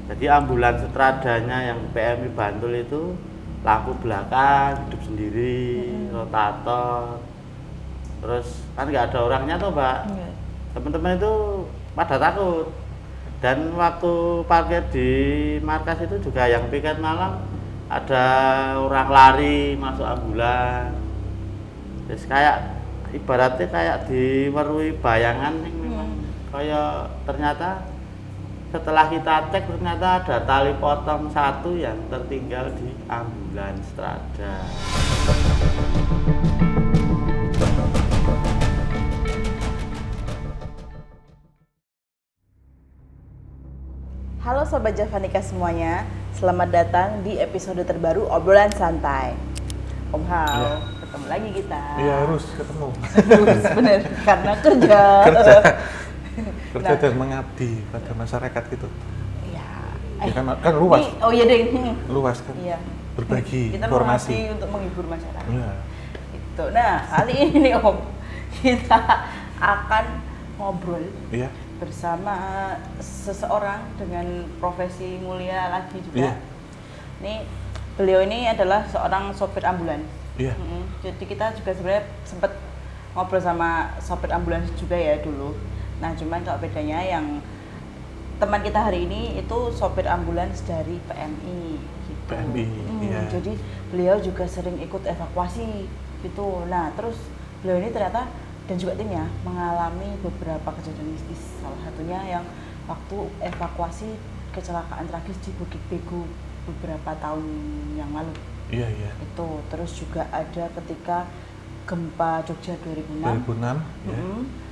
Jadi ambulans stradanya yang PMI Bantul itu lampu belakang hidup sendiri, rotator, terus kan nggak ada orangnya tuh Mbak. Teman-teman itu pada takut. Dan waktu parkir di markas itu juga yang piket malam ada orang lari masuk ambulans. Terus kayak ibaratnya kayak dimerui bayangan yang memang kayak ternyata setelah kita cek ternyata ada tali potong satu yang tertinggal di ambulans strada. Halo Sobat Javanika semuanya, selamat datang di episode terbaru Obrolan Santai. Om Hao, Ya. ketemu lagi kita. Iya harus ketemu. Harus, bener, karena kerja. Kerja dan mengabdi pada masyarakat gitu. Iya. Ya kan luas. Oh iya deh. Luas kan. Iya. Berbagi Kita informasi. mengabdi untuk menghibur masyarakat. Iya. Itu. Nah, kali ini Om, kita akan ngobrol Iya. bersama seseorang dengan profesi mulia lagi juga. Iya. Ini beliau ini adalah seorang sopir ambulans. Iya. Jadi kita juga sebenarnya sempat ngobrol sama sopir ambulans juga ya dulu. Nah cuman kalau bedanya yang teman kita hari ini itu sopir ambulans dari PMI gitu. PMI, iya. Jadi beliau juga sering ikut evakuasi gitu. Nah terus beliau ini ternyata dan juga timnya mengalami beberapa kejadian mistis. Salah satunya yang waktu evakuasi kecelakaan tragis di Bukit Begu beberapa tahun yang lalu. Iya, iya. Itu terus juga ada ketika gempa Jogja 2006. 2006, ya.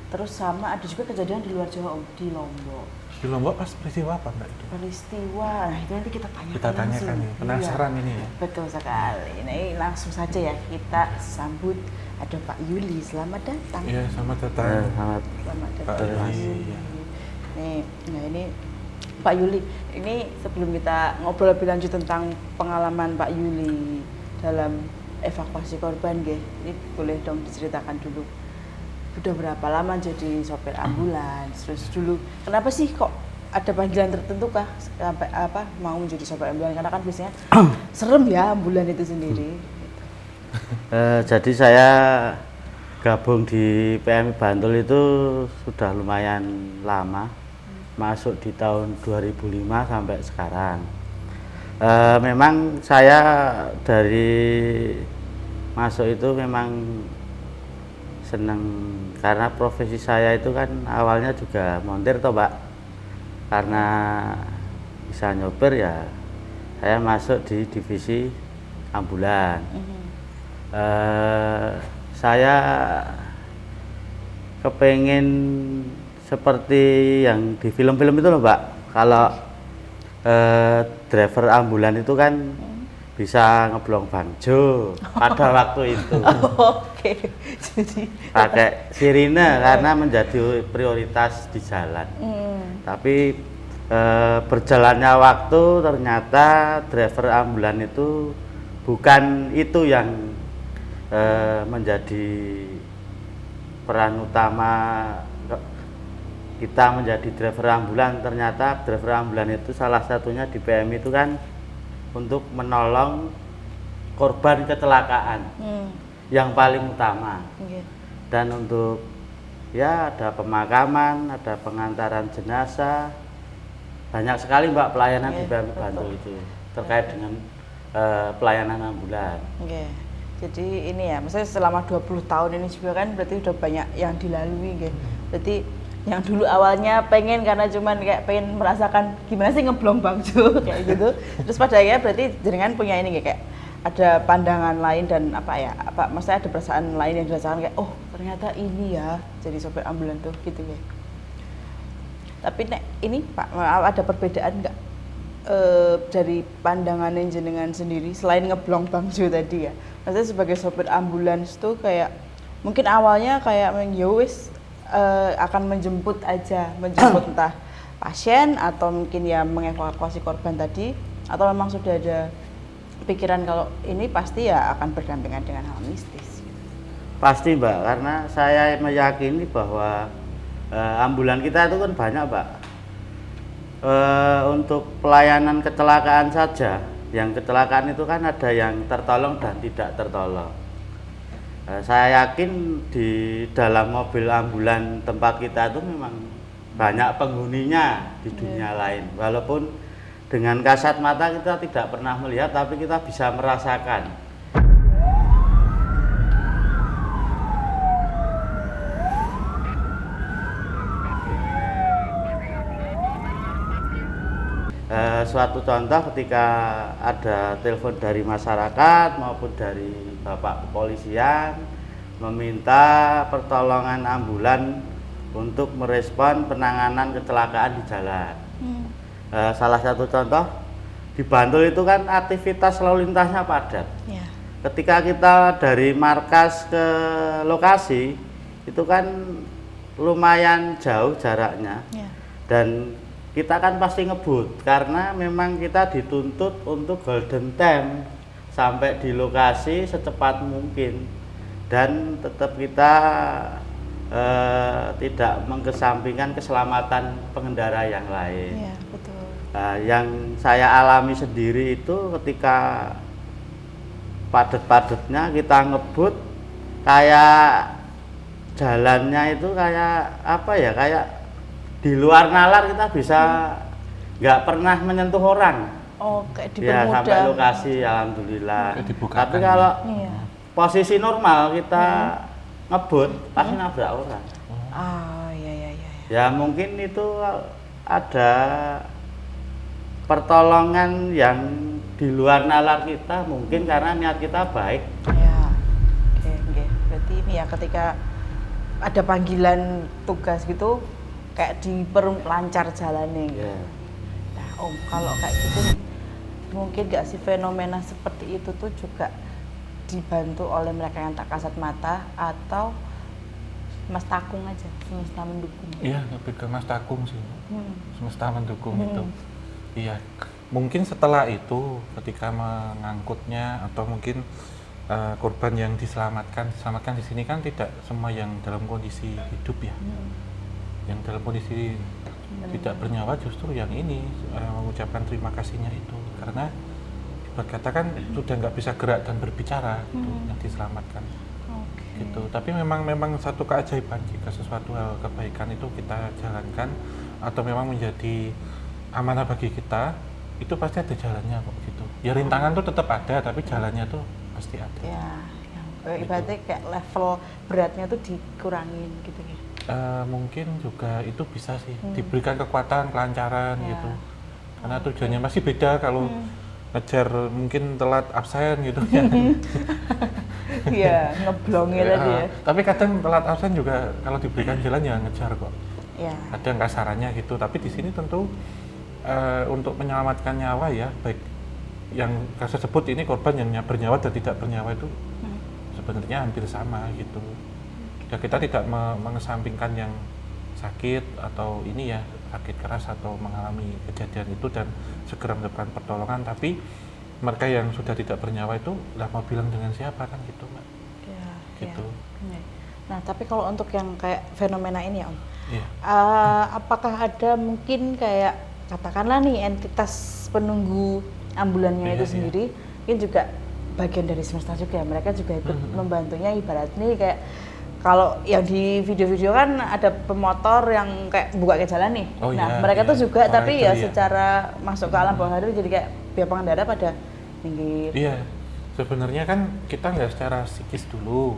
Terus sama ada juga kejadian di luar Jawa Om, di Lombok. Di Lombok pas peristiwa apa Mbak itu? Peristiwa, nah itu nanti kita tanyakan Kita tanyakan langsung. ya. Penasaran Iya. ini ya. Betul sekali. Ini langsung saja ya kita sambut ada Pak Yuli. Selamat datang. Iya, selamat datang. Selamat Selamat Pak datang Pak Yuli. Yuli. Nih, nah ini Pak Yuli. Ini sebelum kita ngobrol lebih lanjut tentang pengalaman Pak Yuli dalam evakuasi korban, ini boleh dong diceritakan dulu. Udah berapa lama jadi sopir ambulans? Terus dulu kenapa sih kok ada panggilan tertentu kah sampai apa mau menjadi sopir ambulans? Karena kan biasanya serem ya ambulan itu sendiri. Jadi saya gabung di PMI Bantul itu sudah lumayan lama, masuk di tahun 2005 sampai sekarang. Memang saya dari masuk itu memang seneng karena profesi saya itu kan awalnya juga montir toh Mbak. Karena bisa nyopir ya saya masuk di divisi ambulan. Saya kepengen seperti yang di film-film itu loh Mbak. Kalau driver ambulan itu kan bisa ngeblong bangjo pada waktu itu. Oke. Jadi Pakai sirine karena menjadi prioritas di jalan. Tapi berjalannya waktu ternyata driver ambulan itu bukan itu yang menjadi peran utama kita menjadi driver ambulan. Ternyata driver ambulan itu salah satunya di PMI itu kan untuk menolong korban kecelakaan yang paling utama. Dan untuk ya ada pemakaman, ada pengantaran jenazah, banyak sekali Mbak pelayanan di PMI Bantul itu terkait dengan pelayanan ambulan. Oke. Jadi ini ya, maksudnya selama 20 tahun ini juga kan berarti udah banyak yang dilalui gitu. Berarti yang dulu awalnya pengen karena cuman kayak pengen merasakan gimana sih ngeblong bangjo kayak gitu. Terus pada akhirnya berarti jenengan punya ini kayak ada pandangan lain dan maksudnya ada perasaan lain yang dirasakan kayak oh ternyata ini ya jadi sopir ambulan tuh gitu ya. Tapi ini Pak ada perbedaan nggak dari pandangan jenengan sendiri selain ngeblong bangjo tadi ya? Maksudnya sebagai sopir ambulans tuh kayak mungkin awalnya kayak ya wis akan menjemput entah pasien atau mungkin ya mengevakuasi korban tadi, atau memang sudah ada pikiran kalau ini pasti ya akan berdampingan dengan hal mistis. Pasti Mbak, karena saya meyakini bahwa ambulan kita itu kan banyak Mbak. Untuk pelayanan kecelakaan saja, yang kecelakaan itu kan ada yang tertolong dan tidak tertolong. Saya yakin di dalam mobil ambulan tempat kita itu memang banyak penghuninya di dunia lain. Walaupun dengan kasat mata kita tidak pernah melihat, tapi kita bisa merasakan. Suatu contoh ketika ada telepon dari masyarakat maupun dari Bapak Kepolisian meminta pertolongan ambulan untuk merespon penanganan kecelakaan di jalan. Salah satu contoh di Bantul itu kan aktivitas lalu lintasnya padat. Ya. Ketika kita dari markas ke lokasi itu kan lumayan jauh jaraknya. Ya. Dan kita kan pasti ngebut karena memang kita dituntut untuk golden time sampai di lokasi secepat mungkin, dan tetap kita tidak mengesampingkan keselamatan pengendara yang lain. Iya, betul. Yang saya alami sendiri itu ketika padat-padatnya kita ngebut, kayak jalannya itu kayak apa ya, kayak di luar nalar kita bisa nggak pernah menyentuh orang. Oh, kayak Ya dipermudah. sampai lokasi, alhamdulillah. Kayak dibukakan. Tapi kalau Iya. posisi normal kita ngebut pasti nabrak orang. Ah, iya iya iya. Ya mungkin itu ada pertolongan yang di luar nalar kita, mungkin karena niat kita baik. Ya. Oke, oke. Berarti ini ya ketika ada panggilan tugas gitu kayak diperlancar jalannya gitu. Ya. Nah, Om, kalau kayak gitu nih, mungkin gak sih fenomena seperti itu tuh juga dibantu oleh mereka yang tak kasat mata atau Mas Takung aja, semesta mendukung? Iya, lebih ke Mas Takung sih. Semesta mendukung itu. Hmm. Iya. Mungkin setelah itu ketika mengangkutnya atau mungkin korban yang diselamatkan di sini kan tidak semua yang dalam kondisi hidup ya. Yang dalam kondisi tidak bernyawa justru yang ini mengucapkan terima kasihnya itu, karena ibarat kata kan sudah nggak bisa gerak dan berbicara gitu, yang diselamatkan. Gitu. Tapi memang satu keajaiban jika sesuatu hal kebaikan itu kita jalankan atau memang menjadi amanah bagi kita, itu pasti ada jalannya kok gitu. Ya rintangan tuh tetap ada, tapi jalannya tuh pasti ada. Ya, yang ibaratnya kayak level beratnya tuh dikurangin gitu ya. Mungkin juga itu bisa sih diberikan kekuatan, kelancaran Ya. gitu. Karena tujuannya masih beda kalau ngejar mungkin telat absen gitu ya. Iya, ngeblongnya tadi ya. Tapi kadang telat absen juga kalau diberikan jalan ya ngejar kok. Ya. Ada yang kasarannya gitu. Tapi di sini tentu untuk menyelamatkan nyawa ya, baik yang kasus sebut ini korban yang bernyawa dan tidak bernyawa itu sebenarnya hampir sama gitu. Ya kita tidak mengesampingkan yang sakit atau ini ya sakit keras atau mengalami kejadian itu dan segera mendapatkan pertolongan, tapi mereka yang sudah tidak bernyawa itu lah mau bilang dengan siapa kan gitu Mbak. Ya, Gitu. ya. Nah, tapi kalau untuk yang kayak fenomena ini ya Om, Iya. apakah ada mungkin kayak katakanlah nih entitas penunggu ambulannya Iya, itu iya. sendiri ini juga bagian dari semesta juga ya, mereka juga ikut membantunya, ibarat nih kayak kalau yang di video-video kan ada pemotor yang kayak buka ke jalan nih. Oh, nah, iya, mereka iya. tuh juga tapi Itu ya iya. secara masuk ke alam bawah sadar jadi kayak biar pengendara pada minggir. Iya, sebenarnya kan kita nggak secara psikis dulu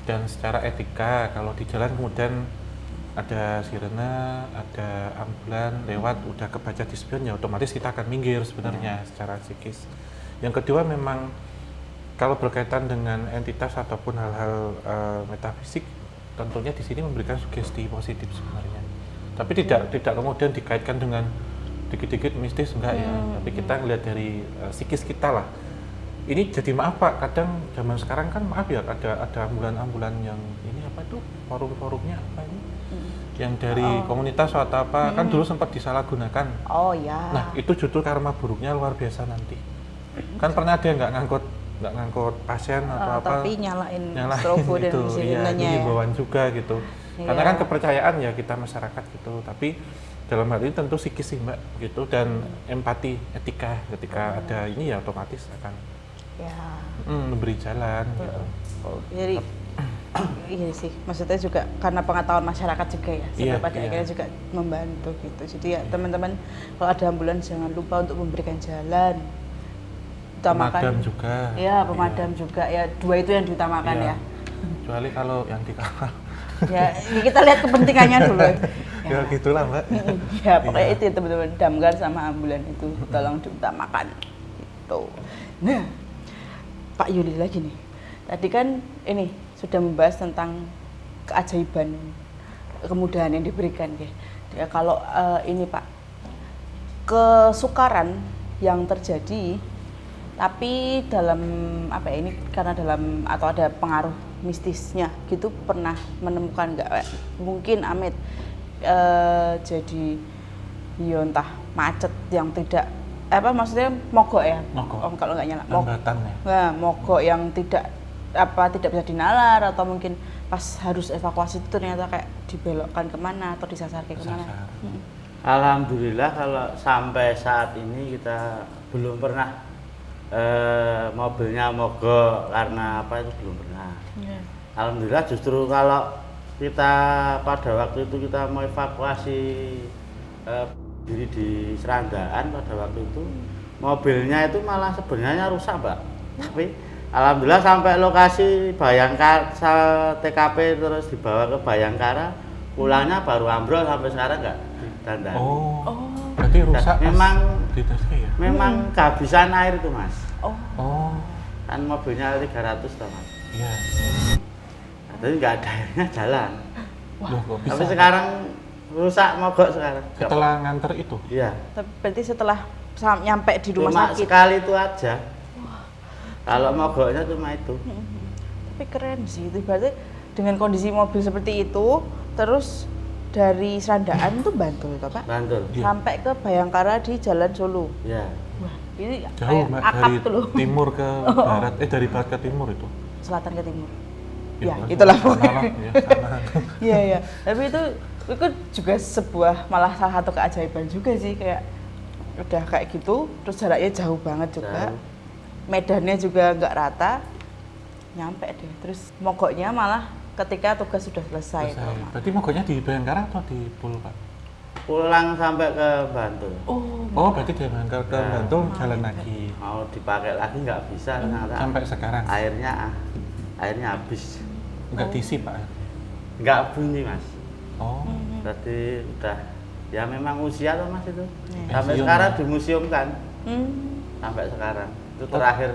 dan secara etika. Kalau di jalan kemudian ada sirene, ada ambulan lewat, udah kebaca di spion ya otomatis kita akan minggir sebenarnya secara psikis. Yang kedua memang kalau berkaitan dengan entitas ataupun hal-hal metafisik, tentunya di sini memberikan sugesti positif sebenarnya. Tapi tidak kemudian dikaitkan dengan dikit-dikit mistis enggak ya. Tapi kita ngelihat dari psikis kita lah. Ini jadi maaf Pak, kadang zaman sekarang kan maaf ya ada ambulan-ambulan yang ini apa itu forum-forumnya apa ini? Yang dari komunitas atau apa kan dulu sempat disalahgunakan. Oh ya. Nah itu justru karma buruknya luar biasa nanti. Kan pernah ada yang nggak ngangkut pasien atau apa, tapi nyalain strobo dan itu, iya, sirenenya itu ya. himbauan juga gitu. Iya. Karena kan kepercayaan ya kita masyarakat gitu. Tapi dalam hal ini tentu psikis sih Mbak gitu, dan empati, etika ketika ada ini ya otomatis akan Ya. memberi jalan gitu. Jadi iya sih, maksudnya juga karena pengetahuan masyarakat juga ya, Iya, sampai pada iya. akhirnya juga membantu gitu. Jadi ya teman-teman kalau ada ambulans jangan lupa untuk memberikan jalan. Utamakan. Pemadam juga. Iya, pemadam juga ya, dua itu yang diutamakan Iya. ya. Kecuali kalau yang di kapal. Ya, kita lihat kepentingannya dulu. Ya gitulah Mbak. Ya, pokoknya Iya. itu ya teman-teman, damkar sama ambulan itu tolong diutamakan. Gitu. Nah, Pak Yuli lagi nih. Tadi kan ini sudah membahas tentang keajaiban, kemudahan yang diberikan ya. Kalau ini Pak, kesukaran yang terjadi tapi dalam apa ya, ini karena dalam atau ada pengaruh mistisnya gitu, pernah menemukan nggak mungkin Amit jadi ya entah macet yang tidak maksudnya mogok ya, Mogok. kalau nggak nyala Hambatan ya. nah, mogok yang tidak bisa dinalar, atau mungkin pas harus evakuasi itu ternyata kayak dibelokkan kemana atau disasar kayak kemana. Kesasar. Alhamdulillah kalau sampai saat ini kita belum pernah mobilnya mogok karena apa, itu belum pernah. Alhamdulillah, justru kalau kita pada waktu itu kita mau evakuasi diri di Serandaan, pada waktu itu mobilnya itu malah sebenarnya rusak Mbak. Tapi alhamdulillah sampai lokasi Bayangkara, TKP terus dibawa ke Bayangkara, pulangnya baru ambrol, sampai sekarang nggak ditandani. Oh. Berarti rusak pas memang di tasnya ya? memang kehabisan air itu Mas. Oh. Kan mobilnya 300 toh Mas. Iya. Jadi nggak ada airnya jalan. Loh, kok bisa? Tapi sekarang rusak, mogok sekarang. Setelah nganter itu? Iya. Tapi berarti setelah nyampe di rumah Cuma sakit. sekali itu aja. Kalau mogoknya cuma itu. Tapi keren sih itu, berarti dengan kondisi mobil seperti itu terus dari Serandaan tuh Bantul toh Pak? Bantul. Iya. Sampai ke Bayangkara di Jalan Solo. Iya. Wah, ini Jauh kayak Mbak, akap dari tuh loh. timur ke barat, dari barat ke timur itu. Selatan ke timur. Ya, kan, itulah sana pokoknya. lah, ya, sana. Iya, iya. Tapi itu juga sebuah malah salah satu keajaiban juga sih, kayak udah kayak gitu terus jaraknya jauh banget juga. Jauh. Medannya juga nggak rata. Nyampe deh. Terus mogoknya malah ketika tugas sudah selesai. Selesai. Berarti mogoknya di Bayangkara atau di Pul Pak? Pulang sampai ke Bantul. Oh, berarti dari Bayangkara ke Ya. Bantul jalan lagi. Mau dipakai lagi nggak bisa ternyata. Sampai sekarang? Airnya habis. Enggak diisi Pak? Nggak bunyi Mas. Oh. Berarti udah ya memang usia tuh Mas itu. Iya. Sampai Pensiun, sekarang ya? di museum kan. Sampai sekarang. Itu terakhir.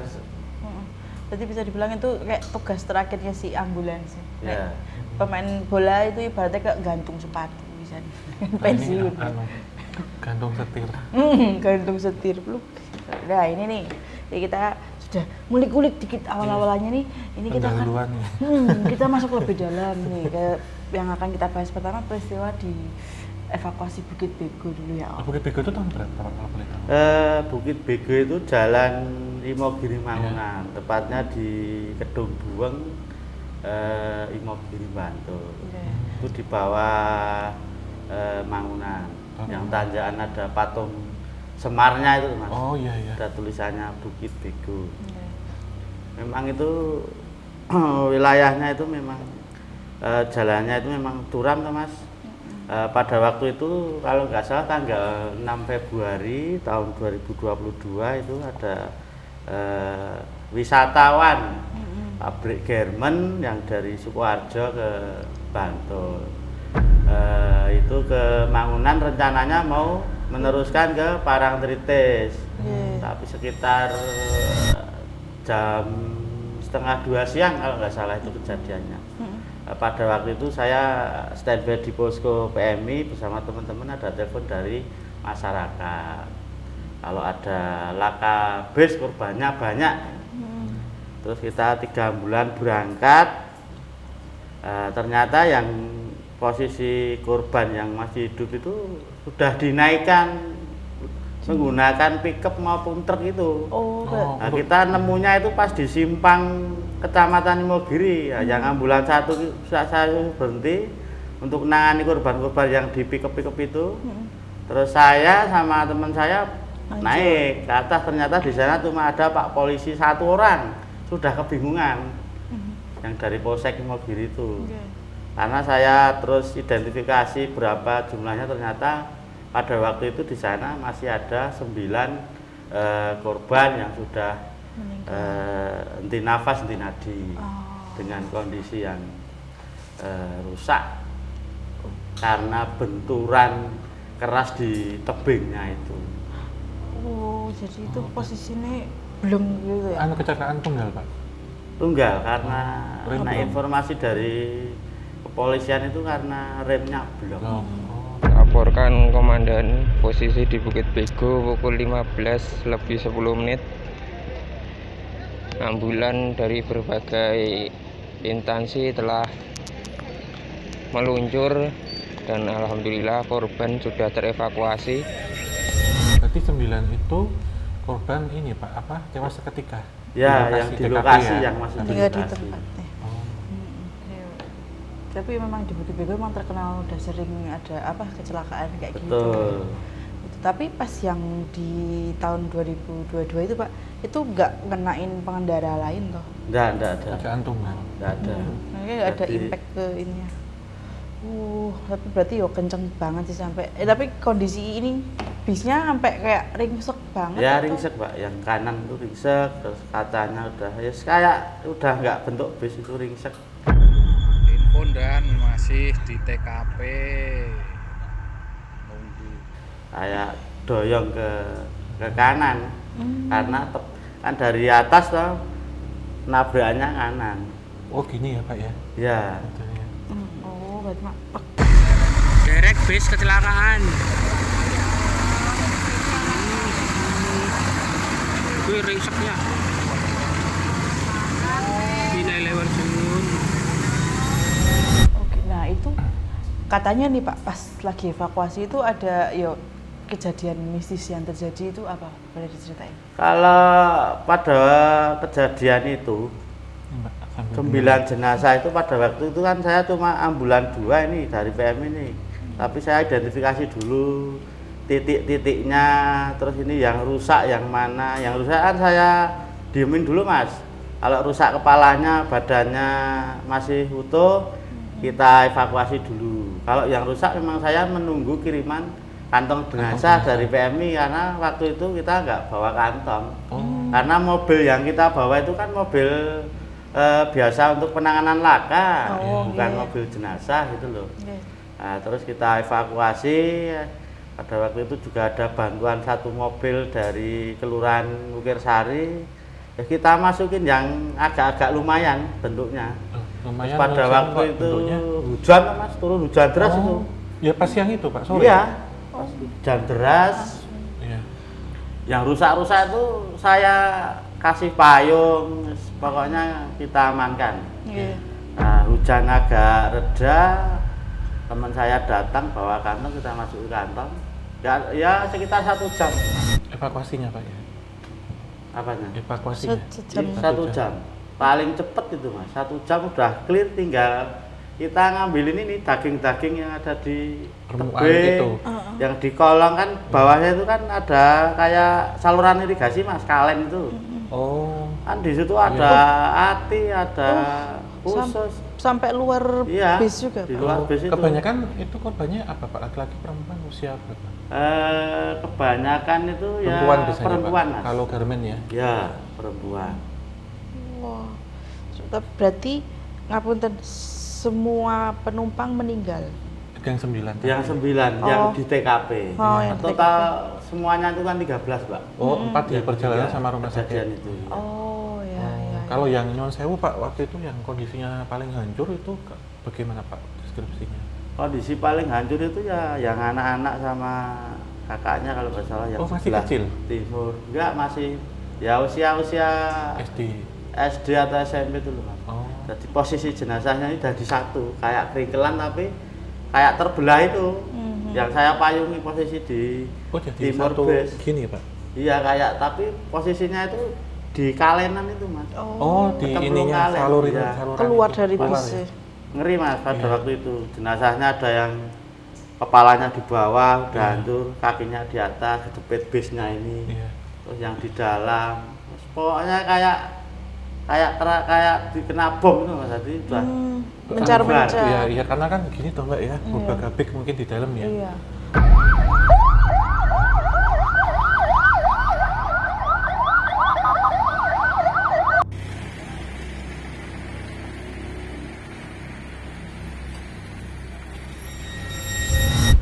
Jadi bisa dibilang itu kayak tugas terakhirnya si ambulans. Ya. Pemain bola itu ibaratnya kayak gantung sepatu bisa Nah, pensiun. ini anu, gantung setir. Gantung setir peluk. Nah ini nih, jadi kita sudah ngulik-ngulik dikit awal-awalannya nih. Ini kita kan, Pendahuluan ya. kita masuk lebih dalam nih ke yang akan kita bahas pertama, peristiwa di evakuasi Bukit Bego dulu ya. Om. Bukit Bego itu tahun berapa kalau boleh tahu? Bukit Bego itu jalan Imogiri Mangunan, tepatnya di Kedung Buweng, Imogiri Bantul. Itu di bawah Mangunan, yang tanjakan ada patung Semarnya itu Mas. Oh iya iya. Ada tulisannya Bukit Bego. Memang itu wilayahnya itu memang jalannya itu memang curam tuh Mas. Pada waktu itu kalau nggak salah tanggal 6 Februari tahun 2022 itu ada wisatawan pabrik garment yang dari Sukoharjo ke Bantul. Itu ke Mangunan rencananya mau meneruskan ke Parangtritis. Tapi sekitar jam setengah 2 siang kalau nggak salah itu kejadiannya. Pada waktu itu saya standby di posko PMI bersama teman-teman, ada telepon dari masyarakat kalau ada laka bus korbannya banyak. Terus kita 3 bulan berangkat, ternyata yang posisi korban yang masih hidup itu sudah dinaikkan menggunakan pickup maupun truk itu. Nah, kita nemunya itu pas di simpang Kecamatan Imogiri, ya, yang ambulans satu saya berhenti untuk menangani korban-korban yang di pickup itu. Terus saya sama teman saya Lanjut. naik ke atas, ternyata di sana cuma ada Pak Polisi 1 orang, sudah kebingungan yang dari Polsek Imogiri itu. Karena saya terus identifikasi berapa jumlahnya, ternyata pada waktu itu di sana masih ada 9 korban yang sudah henti nafas, henti nadi dengan kondisi yang rusak karena benturan keras di tebingnya itu. Oh, jadi itu posisinya belum gitu ya? Anu kecelakaan tunggal Pak? Tunggal karena informasi Hmm. dari kepolisian itu karena remnya blong. Laporkan komandan posisi di Bukit Bego pukul 15 lebih 10 menit. Ambulan dari berbagai instansi telah meluncur dan alhamdulillah korban sudah terevakuasi. Berarti 9 itu korban ini Pak, apa tewas seketika? Ya, yang di TKP lokasi ya? yang masih di Tinggal di lokasi. tempatnya. Oh. Tapi memang di Bukit Bego memang terkenal udah sering ada apa kecelakaan kayak gitu. Betul. Tapi pas yang di tahun 2022 itu Pak, itu nggak ngenain pengendara lain toh? Enggak ada. Kecelakaan tunggal. Enggak ada. Makanya nggak ada Jadi- impact ke ininya. Tapi berarti yo kenceng banget sih sampai. Tapi kondisi ini bisnya sampai kayak ringsek banget. Ya atau? ringsek Pak, yang kanan itu ringsek, terus kacanya udah ya kayak udah nggak bentuk bis, itu ringsek. Info dan masih di TKP nunggu. Kayak doyong ke kanan karena kan dari atas toh nabrakannya kanan. Oh gini ya Pak ya? Ya. Contohnya. Oh, berarti mak. Derek bis kecelakaan. Gue ringseknya. Nilai lewat Jun. Oke, nah itu katanya nih Pak, pas lagi evakuasi itu ada kejadian mistis yang terjadi itu apa? Boleh diceritain? Kalau pada kejadian itu Ini, Pak, sambil 9 jenazah itu pada waktu itu kan saya cuma ambulan 2 ini dari PM ini. Tapi saya identifikasi dulu titik-titiknya, terus ini yang rusak yang mana. Yang rusak kan saya diemin dulu Mas. Kalau rusak kepalanya, badannya masih utuh, kita evakuasi dulu. Kalau yang rusak memang saya menunggu kiriman kantong jenazah dari PMI karena waktu itu kita nggak bawa kantong. Oh. Karena mobil yang kita bawa itu kan mobil biasa untuk penanganan laka, bukan mobil jenazah gitu loh. Nah, terus kita evakuasi. Pada waktu itu juga ada bantuan 1 mobil dari Kelurahan Wukirsari. Ya, kita masukin yang agak-agak lumayan bentuknya. Lumayan. Pada langsung, waktu Pak, itu bentuknya. hujan Mas, turun hujan deras itu. Ya pas yang itu Pak, sore. Iya, pas hujan deras. Iya. Yang rusak-rusak itu saya kasih payung, pokoknya kita amankan. Iya. Nah, hujan agak reda, teman saya datang bawa kantong, kita masuk ke kantong. Ya sekitar 1 jam. Evakuasinya Pak ya? Apanya? Evakuasinya? Sejam. 1 jam. Paling cepet itu Mas, 1 jam udah clear, tinggal kita ngambilin ini daging-daging yang ada di Permukaan tebing, itu. yang di kolong kan bawahnya itu kan ada kayak saluran irigasi Mas, kalen itu. Oh. Kan di situ ada ati, ada khusus. Sampai luar Iya, bis juga di Pak? luar bis itu. Kebanyakan itu korbannya apa Pak? Laki-laki, perempuan, usia berapa? Kebanyakan itu ya Perempuan biasanya perempuan Pak? Mas. Kalau garmen ya? Ya, perempuan. Wah. Berarti ngapunten semua penumpang meninggal. Yang 9 Yang 9 yang Oh. di TKP. Oh, yang di Total semuanya itu kan 13, Pak. Oh, 4 di Yang perjalanan tiga sama rumah kejadian sakit. itu. Oh, ya. Kalau yang Nyuwun Sewu Pak, waktu itu yang kondisinya paling hancur itu bagaimana Pak deskripsinya? Kondisi paling hancur itu ya yang anak-anak sama kakaknya kalau nggak salah yang Oh, masih sebelah kecil? timur. Enggak, masih ya usia-usia SD. SD atau SMP itu loh, Mas. Oh. Jadi posisi jenazahnya ini jadi satu, kayak keringkelan tapi kayak terbelah itu. Yang saya payungi posisi di Oh, jadi timur satu base. gini ya Pak? Iya kayak, tapi posisinya itu di kalenan itu Mas. Oh, di Kecemplung ininya kalen, saluran iya. saluran Keluar itu. dari Keluar bis. ya? Ngeri Mas pada Iya. waktu itu. Jenazahnya ada yang kepalanya di bawah udah hancur, kakinya di atas, kejepit bisnya ini. Iya. Terus yang di dalam, terus pokoknya kayak dikena bom itu Mas, jadi udah Mencar-mencar. Iya, iya karena kan gini toh Mbak ya, gubagabik mungkin di dalam ya. Iya.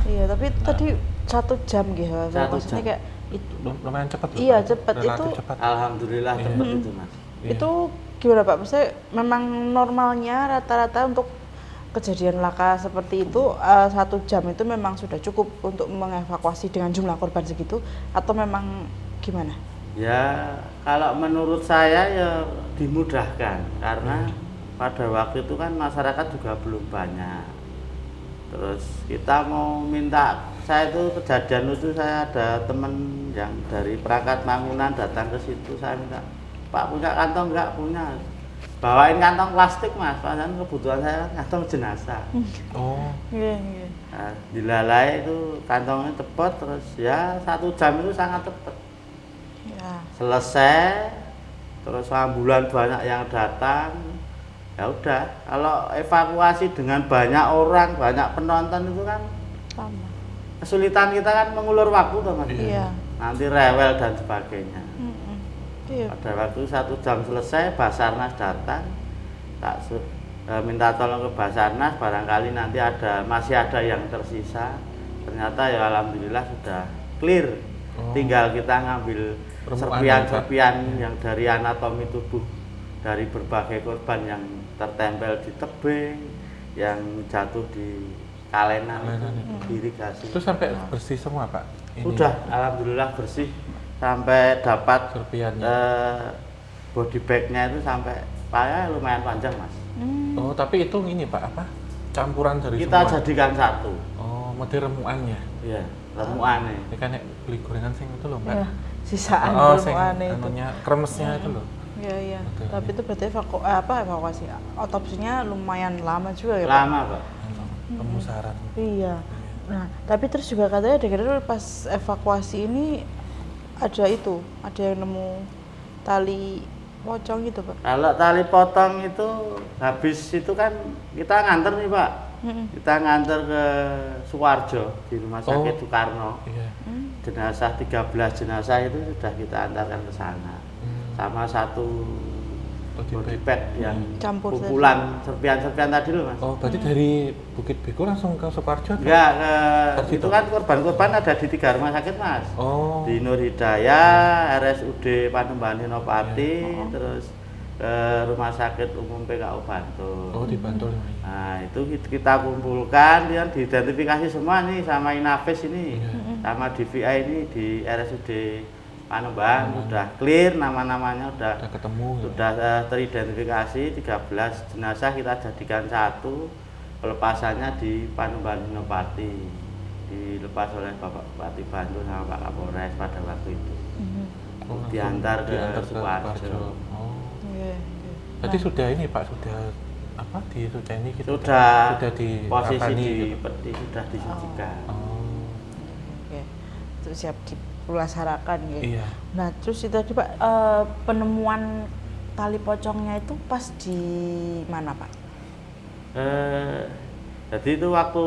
Iya, tapi itu tadi 1 jam gitu. 1 Maksudnya jam. kayak itu. Lumayan cepat loh, Iya, Pak. cepat. Relatif Itu- cepat. alhamdulillah Iya. cepet itu Mas. Iya. Itu gimana Pak? Maksudnya memang normalnya rata-rata untuk kejadian laka seperti itu 1 jam itu memang sudah cukup untuk mengevakuasi dengan jumlah korban segitu atau memang gimana? Ya kalau menurut saya ya dimudahkan karena pada waktu itu kan masyarakat juga belum banyak. Terus kita mau minta, saya itu kejadian itu saya ada teman yang dari perangkat bangunan datang ke situ, saya minta, Pak punya kantong nggak? Punya. Bawain kantong plastik Mas, padahal kebutuhan saya kan kantong jenazah. Oh, Iya, iya. Nah, dilalai itu kantongnya cepet, terus ya 1 jam itu sangat cepet. Ya. Selesai, terus ambulan banyak yang datang. Ya udah, kalau evakuasi dengan banyak orang, banyak penonton itu kan Sama. kesulitan kita kan mengulur waktu toh Mas. Iya. Nanti rewel dan sebagainya. Mm-mm. Iya. Pada waktu 1 jam selesai, Basarnas datang, minta tolong ke Basarnas, barangkali nanti masih ada yang tersisa. Ternyata ya alhamdulillah sudah clear. Oh. Tinggal kita ngambil Permukaan serpian-serpian yang dari anatomi tubuh dari berbagai korban yang tertempel di tebing, yang jatuh di kalenan, Kalenan itu, irigasi. itu sampai bersih semua Pak? Ini Sudah, alhamdulillah bersih sampai dapat serpiannya. body bagnya itu sampai lumayan panjang Mas. Oh, tapi itu ini Pak apa? Campuran dari Kita semua. jadikan satu, Oh, model remuannya. ya remuannya. Ini kan nek beli gorengan sing itu loh Mbak. Ya, sisaan Oh, sing aneh itu. anunya kremesnya itu loh. Iya, iya. Betul, Tapi iya. itu berarti evakuasi. Otopsinya lumayan lama juga ya, Pak? Lama Pak. Pemusaran. Iya. Nah, tapi terus juga katanya dengar pas evakuasi ini ada yang nemu tali pocong gitu, Pak. Kalau tali potong itu habis itu kan kita nganter nih Pak. Kita nganter ke Suwarjo di Rumah Sakit Oh. Soekarno. Iya. Jenazah 13 jenazah itu sudah kita antarkan ke sana. Sama satu body bag yang Campur kumpulan serpian-serpian tadi loh Mas. Oh, berarti dari Bukit Beko langsung ke Sukoharjo? atau? Enggak, Dari itu situ? kan korban-korban ada di 3 rumah sakit Mas. Oh. Di Nur Hidayah, RSUD Panembahan Senopati, terus ke Rumah Sakit Umum PKU Bantul. Oh, di Bantul ini. Nah, itu kita kumpulkan, dia diidentifikasi semua nih sama Inavis ini, sama DVI ini di RSUD Panembahan udah clear, nama-namanya Udah ketemu. ya? sudah teridentifikasi 13 jenazah kita jadikan satu, pelepasannya di Panembahan Senopati, dilepas oleh Bapak Bupati Bantul sama Pak Kapolres pada waktu itu. Oh, langsung diantar ke Sukoharjo. Sukoharjo. Oh. Iya, iya. Berarti sudah ini Pak, sudah apa di ini gitu? Sudah di posisi rapani di gitu? peti sudah disucikan. Oh. Oke. Itu siap dilaksanakan ya. Iya. Nah, terus itu tadi Pak, penemuan tali pocongnya itu pas di mana, Pak? Jadi itu waktu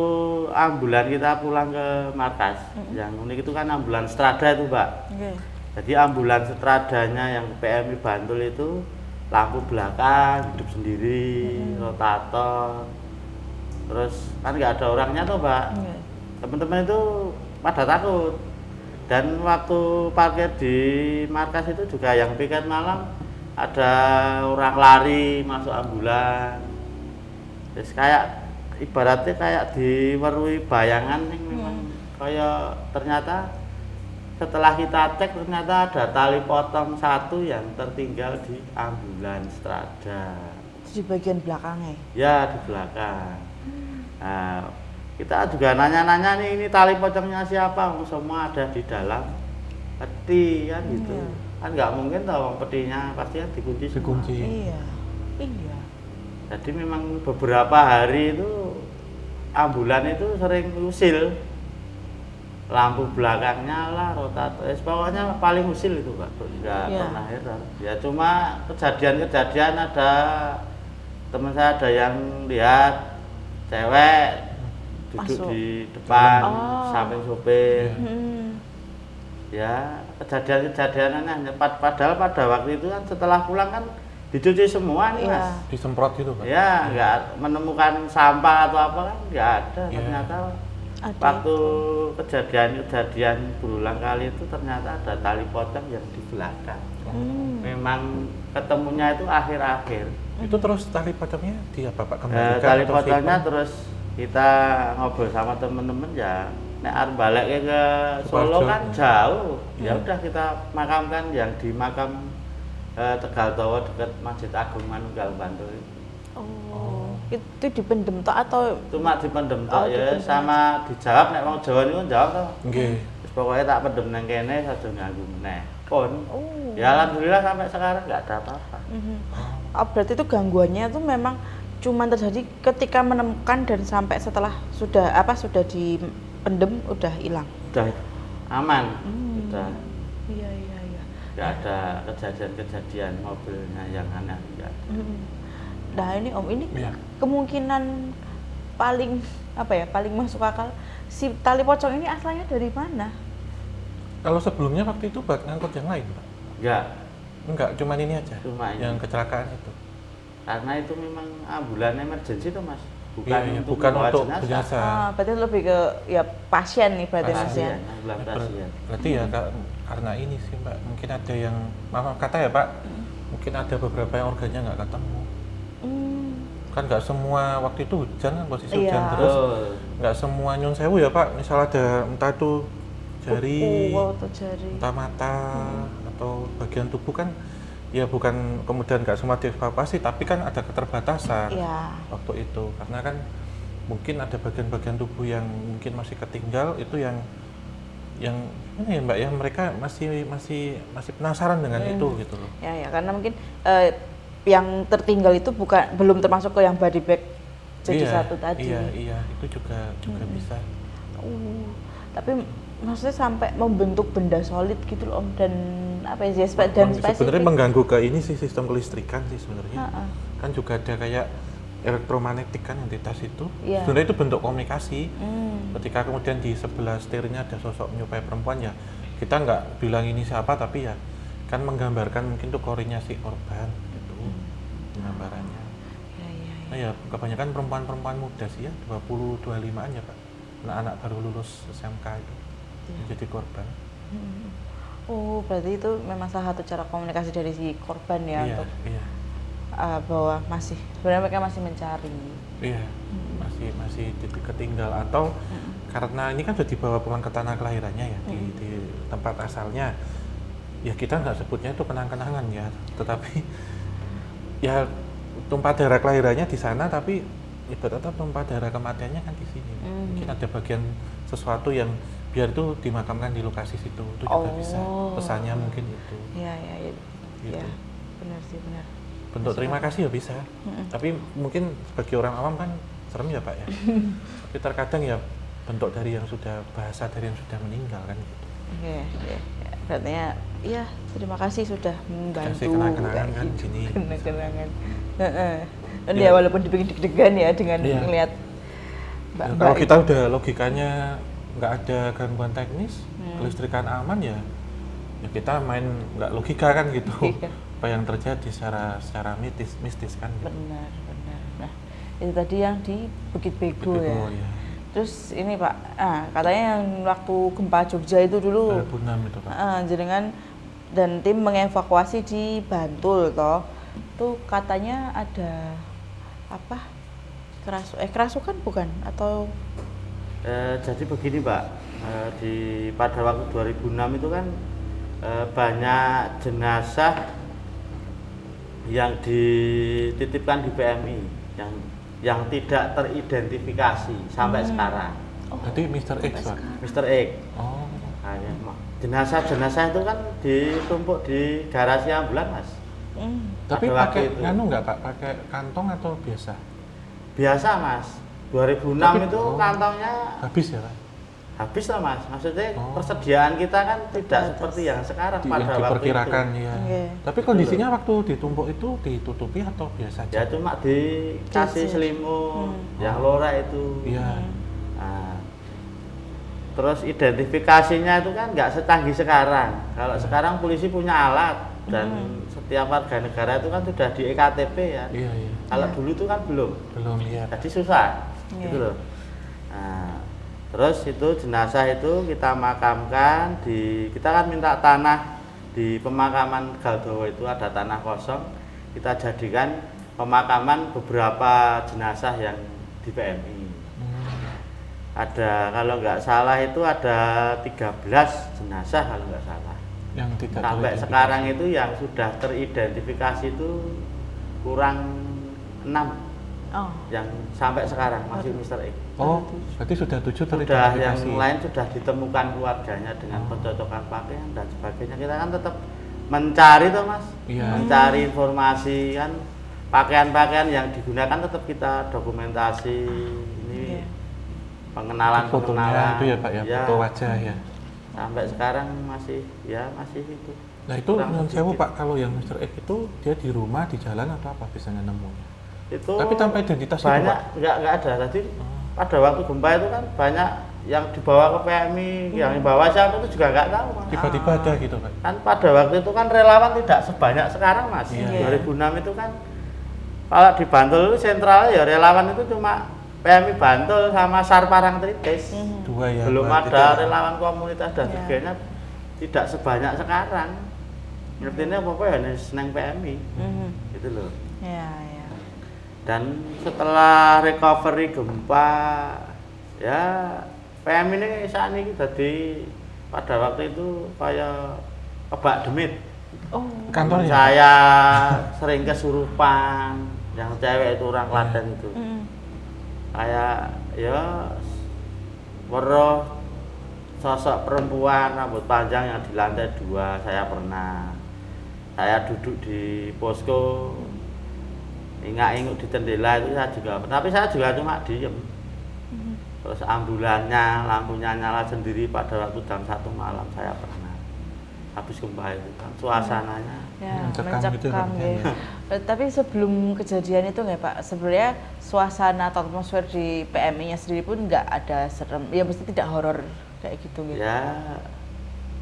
ambulan kita pulang ke markas, yang unik itu kan ambulan Strada itu Mbak. Oke. Jadi ambulan Stradanya yang PMI Bantul itu lampu belakang hidup sendiri, rotator, terus kan nggak ada orangnya tuh Mbak. Oke. Teman-teman itu pada takut. Dan waktu parkir di markas itu juga yang piket malam ada orang lari masuk ambulan. Terus kayak ibaratnya kayak diwerui bayangan yang memang kayak ternyata setelah kita cek ternyata ada tali potong satu yang tertinggal di ambulan Strada. Itu di bagian belakangnya. Ya di belakang. Nah, kita juga nanya-nanya nih ini tali pocongnya siapa? Semua ada di dalam peti kan gitu. Iya. Kan nggak mungkin toh petinya pasti kan dikunci semua. Dikunci. Iya. Iya. Jadi memang beberapa hari itu ambulan itu sering usil, lampu belakang nyala, rotator, pokoknya paling usil itu Pak, nggak pernah error. Ya cuma kejadian-kejadian ada teman saya ada yang lihat cewek duduk di depan samping sopir. Ya kejadian-kejadian aneh. Padahal pada waktu itu kan setelah pulang kan dicuci semua nih Mas. Disemprot gitu Pak? Ya nggak menemukan sampah atau apa kan nggak ada. Ternyata waktu kejadian berulang kali itu ternyata ada tali pocong yang di belakang. Memang ketemunya itu akhir-akhir. Itu terus tali pocongnya di apa Pak? Kembalikan tali pocongnya terus kita ngobrol sama temen-temen ya. Nek arep balik ke Solo kan jauh. Ya udah kita makamkan yang di makam Tegal Towo dekat Masjid Agung Manunggal Bantul. Itu dipendem tok atau cuma dipendem tok ya sama dijawab nek wong Jawa niku jawab to. Nggih. Wis pokoke tak pendem nang kene saja nganggo meneh. Pun. Ya alhamdulillah sampai sekarang enggak ada apa-apa. Berarti itu gangguannya itu memang cuma terjadi ketika menemukan dan sampai setelah sudah dipendem udah hilang. Udah aman. Udah. Iya. Enggak ada kejadian-kejadian mobilnya yang aneh enggak. Nah ini Om, ini kemungkinan paling paling masuk akal si tali pocong ini asalnya dari mana? Kalau sebelumnya waktu itu buat ngangkut yang lain Pak? Enggak, cuman ini aja. Cuma ini. Yang kecelakaan itu. Karena itu memang ambulan emergency tuh Mas. Bukan untuk jenazah. Berarti lebih ke pasien nih berarti Mas ya. Berarti ya karena ini sih Mbak, mungkin ada yang maaf kata ya Pak, mungkin ada beberapa yang organnya nggak ketemu. Kan nggak semua waktu itu hujan kan posisi hujan terus, nggak semua nyun sewu ya Pak. Misal ada entah itu jari, entah mata atau bagian tubuh kan, ya bukan kemudian nggak semua dievakuasi, tapi kan ada keterbatasan waktu itu karena kan mungkin ada bagian-bagian tubuh yang mungkin masih ketinggal itu yang ini ya Mbak ya, mereka masih penasaran dengan itu gitu loh. Ya karena mungkin yang tertinggal itu belum termasuk ke yang body bag jadi satu tadi. Iya, itu juga bisa. Tapi maksudnya sampai membentuk benda solid gitu loh Om, dan dan spesifik. Sebenarnya mengganggu ke ini sih sistem kelistrikan sih sebenarnya. Kan juga ada kayak elektromagnetik kan entitas itu. Sebenarnya itu bentuk komunikasi. Ketika kemudian di sebelah setirnya ada sosok menyerupai perempuan ya, kita nggak bilang ini siapa tapi ya kan menggambarkan mungkin tuh korinya si korban gitu gambarannya. Nah ya kebanyakan perempuan-perempuan muda sih ya 20-25an ya Pak, anak-anak baru lulus SMK itu menjadi korban. Berarti itu memang salah satu cara komunikasi dari si korban ya untuk bahwa sebenarnya mereka masih mencari. Masih ketinggal atau karena ini kan sudah dibawa pulang ke tanah kelahirannya ya di tempat asalnya. Ya kita nggak sebutnya itu kenang-kenangan ya, tetapi ya tumpah darah kelahirannya di sana tapi tetap tumpah darah kematiannya kan di sini. Mungkin ada bagian sesuatu yang biar itu dimakamkan di lokasi situ itu juga bisa, pesannya mungkin itu. Iya, benar sih, benar. Bentuk terima kasih ya bisa, tapi mungkin sebagai orang awam kan serem ya Pak ya. Tapi terkadang ya bentuk dari yang sudah, bahasa dari yang sudah meninggal kan gitu. Berarti ya terima kasih sudah membantu. Kasih kenang-kenangan kan gitu. sini. Kenang-kenangan. Dan ya walaupun dibikin deg-degan ya dengan melihat kalau kita udah logikanya nggak ada gangguan teknis, kelistrikan aman ya kita main nggak logika kan gitu. Apa yang terjadi secara mistis kan gitu. Benar. Nah itu tadi yang di Bukit Bego ya. Terus ini Pak, katanya yang waktu gempa Jogja itu dulu 2006 itu Pak. Jenengan dan tim mengevakuasi di Bantul toh. Tuh katanya ada apa? Kerasukan bukan atau jadi begini Pak, pada waktu 2006 itu kan banyak jenazah yang dititipkan di PMI yang tidak teridentifikasi sampai sekarang. Berarti Mr. X Pak? Mr. X. Jenazah itu kan ditumpuk di garasi ambulan Mas. Tapi pakai nganu nggak Pak? Pakai kantong atau biasa? Biasa Mas. 2006 Tapi- itu oh. kantongnya Habis ya Pak? habis lah Mas. Maksudnya Oh. persediaan kita kan tidak Terbatas. seperti yang sekarang Yang pada waktu itu. diperkirakan ya. Iya. Tapi kondisinya waktu ditumpuk itu ditutupi atau biasa aja? Ya cuma dikasih Dicir. selimut, yang lora itu. Iya. Nah, terus identifikasinya itu kan nggak secanggih sekarang. Kalau sekarang polisi punya alat dan setiap warga negara itu kan sudah di EKTP ya. Iya, iya. Kalau dulu itu kan belum, Belum lihat. jadi susah, Iya. gitu loh. Nah, terus itu jenazah itu kita makamkan kita kan minta tanah di pemakaman Galdowo itu ada tanah kosong, kita jadikan pemakaman beberapa jenazah yang di PMI. Ada kalau nggak salah itu ada 13 jenazah kalau nggak salah. Yang tidak Sampai teridentifikasi. sekarang itu yang sudah teridentifikasi itu kurang 6 Oh. yang sampai sekarang masih Mr. X. Oh, berarti sudah 7 Sudah yang teridentifikasi. lain sudah ditemukan keluarganya dengan pencocokan pakaian dan sebagainya. Kita kan tetap mencari tuh Mas, Iya. mencari informasi kan pakaian-pakaian yang digunakan tetap kita dokumentasi. Ini Iya. pengenalan Fotonya itu ya Pak ya, foto wajah ya. Sampai sekarang masih itu. Nah itu Kurang menurut saya sedikit. Pak, kalau yang Mr. X itu dia di rumah, di jalan atau apa biasanya nemunya? Itu Tapi tanpa identitas itu, banyak Pak? nggak ada. Tadi pada waktu gempa itu kan banyak yang dibawa ke PMI, yang dibawa siapa itu juga nggak tahu Mas. Tiba-tiba ada gitu Pak? Kan pada waktu itu kan relawan tidak sebanyak sekarang Mas. Iya. 2006 itu kan kalau di Bantul itu sentralnya ya relawan itu cuma PMI Bantul sama SAR Parangtritis. Dua ya? Belum berarti ada itu. relawan komunitas dan Iya. sebagainya, tidak sebanyak sekarang. Ngertinya apa ya seneng PMI gitu loh. Ya, ya. Dan setelah recovery gempa ya PMI ini saat ini jadi pada waktu itu kayak kebak demit. Oh. Kantornya? Saya sering kesurupan, yang cewek itu orang Klaten itu. Kayak ya weruh sosok perempuan rambut panjang yang di lantai 2 saya pernah. Saya duduk di posko ingak-inguk di jendela itu saya juga, tapi saya juga cuma diem. Terus ambulannya, lampunya nyala sendiri pada waktu jam 1 malam saya pernah. Habis gempa itu kan suasananya. Ya, Mencekam gitu mencekam kan, ya. Tapi sebelum kejadian itu nggak Pak, sebenarnya suasana atau atmosfer di PMI-nya sendiri pun nggak ada serem, ya mesti tidak horor kayak gitu gitu. Ya,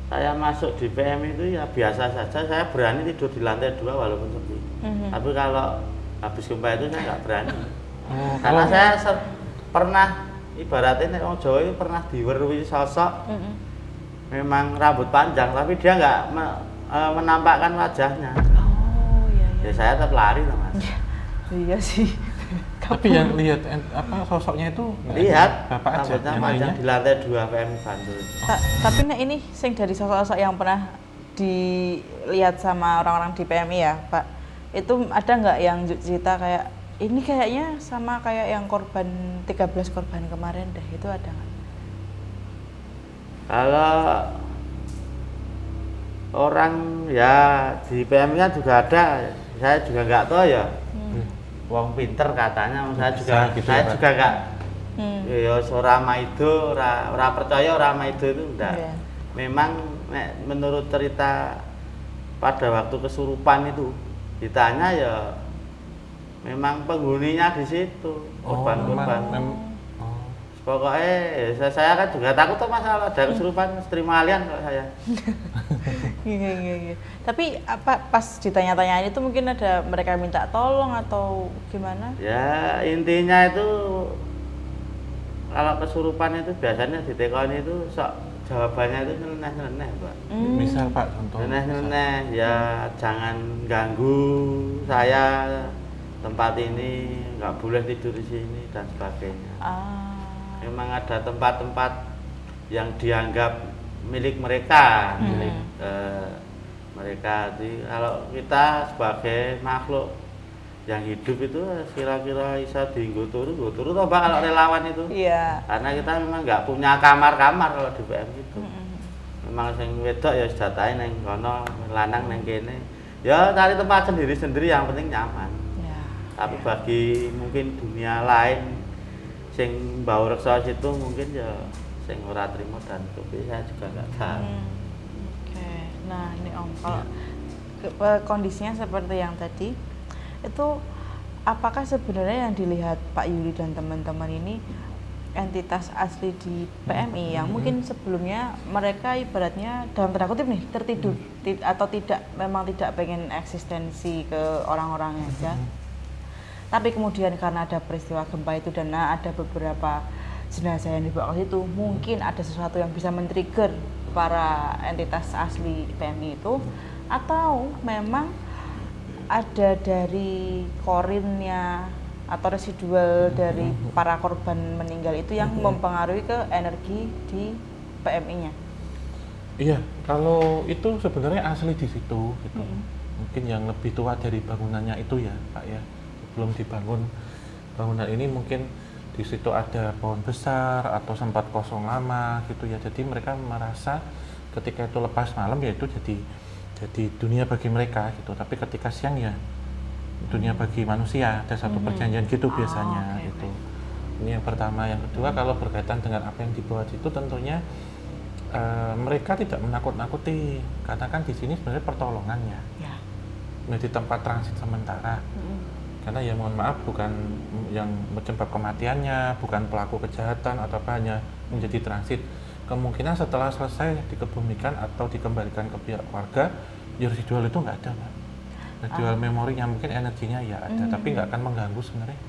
saya masuk di PMI itu ya biasa saja. Saya berani tidur di lantai 2 walaupun sepi. Tapi kalau habis gempa itu saya nggak berani. Oh, Karena kalau- saya pernah ibaratnya orang Jawa itu pernah diwerui sosok memang rambut panjang, tapi dia nggak menampakkan wajahnya. Oh iya Ya iya. saya tetap lari loh Mas. Iya sih. Tapi yang lihat apa sosoknya itu nggak ada? Lihat Bapak aja, rambutnya yang panjang lainnya? di lantai 2 PMI Bantul. Tapi nah ini sing dari sosok-sosok yang pernah dilihat sama orang-orang di PMI ya Pak, itu ada nggak yang cerita kayak ini kayaknya sama kayak yang korban 13 korban kemarin deh, itu ada nggak? Kalau orang ya di PMI kan juga ada, saya juga nggak tahu ya. Wong pinter katanya, saya Bisa juga gitu saya ya, Pak? juga nggak. Ya ora maido, ora percaya ora maido itu enggak. Iya. Memang menurut cerita pada waktu kesurupan itu ditanya ya memang penghuninya di situ, korban-korban. Oh. Pokoknya ya, saya kan juga takut tuh masalah ada kesurupan terima alien kalau saya. Iya. Tapi apa pas ditanya-tanyain itu mungkin ada mereka minta tolong atau gimana? Ya intinya itu kalau kesurupan itu biasanya ditekoni itu sok jawabannya itu nyeleneh-nyeleneh Mbak. Misal Pak contoh. Nyeleneh-nyeleneh ya jangan ganggu saya, tempat ini nggak boleh tidur di sini dan sebagainya. Memang ada tempat-tempat yang dianggap milik mereka, milik mereka. Jadi kalau kita sebagai makhluk yang hidup itu kira-kira bisa dienggo turu toh Mbak kalau relawan itu. Iya. Karena kita memang nggak punya kamar-kamar kalau di PM itu. Memang sing wedok ya sedatai neng kono, lanang neng kene. Ya cari tempat sendiri-sendiri yang penting nyaman. Ya. Tapi bagi mungkin dunia lain sing mbau reksa situ mungkin ya sing ora trimo dan kopi saya juga nggak tahu. Oke. Nah, ini Om, kalau kondisinya seperti yang tadi itu, apakah sebenarnya yang dilihat Pak Yuli dan teman-teman ini entitas asli di PMI yang mungkin sebelumnya mereka ibaratnya dalam tanda kutip nih tertidur atau memang tidak pengen eksistensi ke orang-orangnya aja, tapi kemudian karena ada peristiwa gempa itu dan ada beberapa jenazah yang dibawa ke situ, mungkin ada sesuatu yang bisa men-trigger para entitas asli PMI itu, atau memang ada dari korinnya atau residual dari para korban meninggal itu yang mempengaruhi ke energi di PMI-nya. Iya, kalau itu sebenarnya asli di situ gitu. Mungkin yang lebih tua dari bangunannya itu ya, Pak ya. Sebelum dibangun bangunan ini mungkin di situ ada pohon besar atau sempat kosong lama gitu ya. Jadi mereka merasa ketika itu lepas malam ya itu jadi dunia bagi mereka gitu. Tapi ketika siang ya dunia bagi manusia, ada satu perjanjian gitu biasanya gitu. Ini yang pertama. Yang kedua, kalau berkaitan dengan apa yang dibawa itu tentunya mereka tidak menakut-nakuti, karena kan di sini sebenarnya pertolongannya menjadi tempat transit sementara. Karena ya mohon maaf, bukan yang menyebab kematiannya, bukan pelaku kejahatan atau apa, hanya menjadi transit. Kemungkinan setelah selesai dikebumikan atau dikembalikan ke pihak keluarga, ya residual itu nggak ada, Mbak. Residual memorinya mungkin energinya ya ada, tapi nggak akan mengganggu sebenarnya.